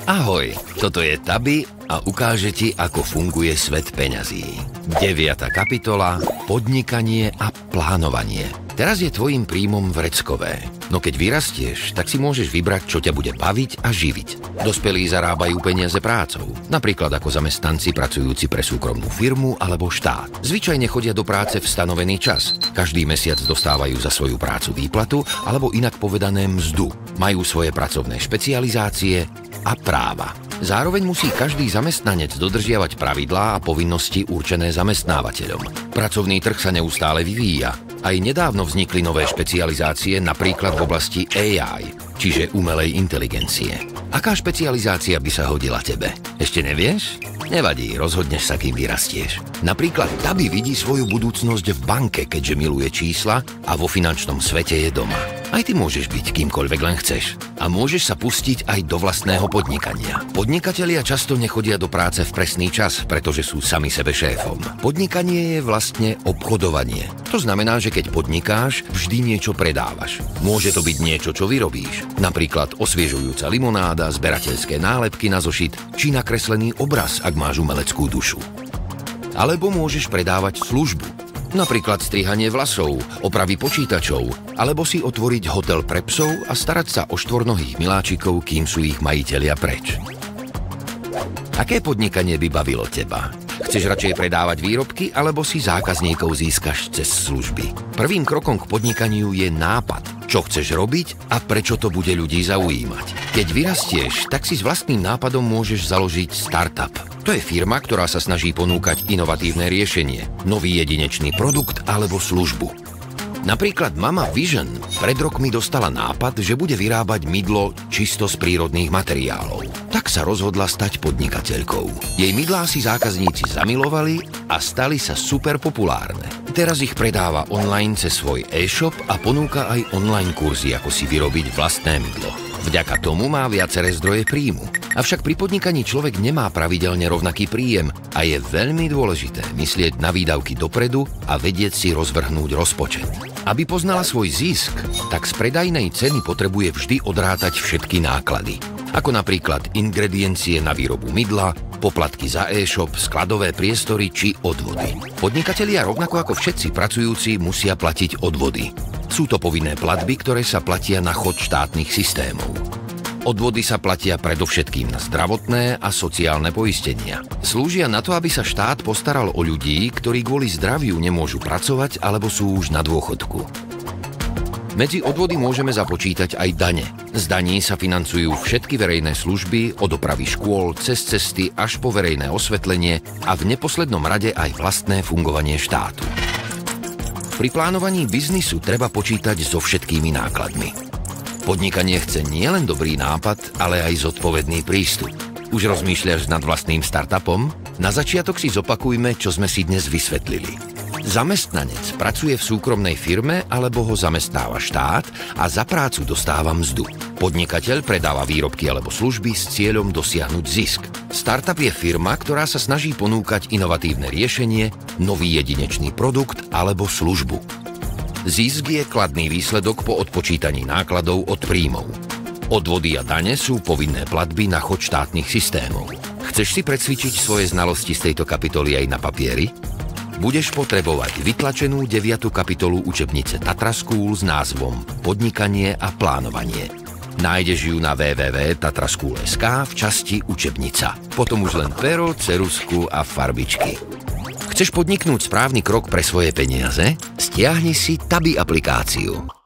Ahoj, toto je Tabi a ukáže ti, ako funguje svet peňazí. 9. kapitola Podnikanie a plánovanie. Teraz je tvojim príjmom vreckové, no keď vyrastieš, tak si môžeš vybrať, čo ťa bude baviť a živiť. Dospelí zarábajú peniaze prácou, napríklad ako zamestnanci pracujúci pre súkromnú firmu alebo štát. Zvyčajne chodia do práce v stanovený čas. Každý mesiac dostávajú za svoju prácu výplatu alebo inak povedané mzdu. Majú svoje pracovné špecializácie a práva. Zároveň musí každý zamestnanec dodržiavať pravidlá a povinnosti určené zamestnávateľom. Pracovný trh sa neustále vyvíja. Aj nedávno vznikli nové špecializácie, napríklad v oblasti AI, čiže umelej inteligencie. Aká špecializácia by sa hodila tebe? Ešte nevieš? Nevadí, rozhodneš sa, kým vyrastieš. Napríklad Tabi vidí svoju budúcnosť v banke, keďže miluje čísla a vo finančnom svete je doma. Aj ty môžeš byť kýmkoľvek len chceš. A môžeš sa pustiť aj do vlastného podnikania. Podnikatelia často nechodia do práce v presný čas, pretože sú sami sebe šéfom. Podnikanie je vlastne obchodovanie. To znamená, že keď podnikáš, vždy niečo predávaš. Môže to byť niečo, čo vyrobíš. Napríklad osviežujúca limonáda, zberateľské nálepky na zošit, či nakreslený obraz, ak máš umeleckú dušu. Alebo môžeš predávať službu. Napríklad strihanie vlasov, opravy počítačov, alebo si otvoriť hotel pre psov a starať sa o štvornohých miláčikov, kým sú ich majitelia preč. Aké podnikanie by bavilo teba? Chceš radšej predávať výrobky, alebo si zákazníkov získaš cez služby? Prvým krokom k podnikaniu je nápad, čo chceš robiť a prečo to bude ľudí zaujímať. Keď vyrastieš, tak si s vlastným nápadom môžeš založiť startup. To je firma, ktorá sa snaží ponúkať inovatívne riešenie, nový jedinečný produkt alebo službu. Napríklad mama Vision pred rokmi dostala nápad, že bude vyrábať mydlo čisto z prírodných materiálov. Tak sa rozhodla stať podnikateľkou. Jej mydlá si zákazníci zamilovali a stali sa super populárne. Teraz ich predáva online cez svoj e-shop a ponúka aj online kurzy, ako si vyrobiť vlastné mydlo. Vďaka tomu má viaceré zdroje príjmu. Avšak pri podnikaní človek nemá pravidelne rovnaký príjem a je veľmi dôležité myslieť na výdavky dopredu a vedieť si rozvrhnúť rozpočet. Aby poznala svoj zisk, tak z predajnej ceny potrebuje vždy odrátať všetky náklady. Ako napríklad ingrediencie na výrobu mydla, poplatky za e-shop, skladové priestory či odvody. Podnikatelia rovnako ako všetci pracujúci musia platiť odvody. Sú to povinné platby, ktoré sa platia na chod štátnych systémov. Odvody sa platia predovšetkým na zdravotné a sociálne poistenia. Slúžia na to, aby sa štát postaral o ľudí, ktorí kvôli zdraviu nemôžu pracovať alebo sú už na dôchodku. Medzi odvody môžeme započítať aj dane. Z daní sa financujú všetky verejné služby, od opravy škôl, cez cesty až po verejné osvetlenie a v neposlednom rade aj vlastné fungovanie štátu. Pri plánovaní biznisu treba počítať so všetkými nákladmi. Podnikanie chce nielen dobrý nápad, ale aj zodpovedný prístup. Už rozmýšľaš nad vlastným startupom? Na začiatok si zopakujme, čo sme si dnes vysvetlili. Zamestnanec pracuje v súkromnej firme alebo ho zamestnáva štát a za prácu dostáva mzdu. Podnikateľ predáva výrobky alebo služby s cieľom dosiahnuť zisk. Startup je firma, ktorá sa snaží ponúkať inovatívne riešenie, nový jedinečný produkt alebo službu. Zisk je kladný výsledok po odpočítaní nákladov od príjmov. Odvody a dane sú povinné platby na chod štátnych systémov. Chceš si precvičiť svoje znalosti z tejto kapitoly aj na papieri? Budeš potrebovať vytlačenú 9. kapitolu učebnice Tatra School s názvom Podnikanie a plánovanie. Nájdeš ju na www.tatraschool.sk v časti Učebnica. Potom už len pero, ceruzku a farbičky. Chceš podniknúť správny krok pre svoje peniaze? Stiahni si Tabi aplikáciu.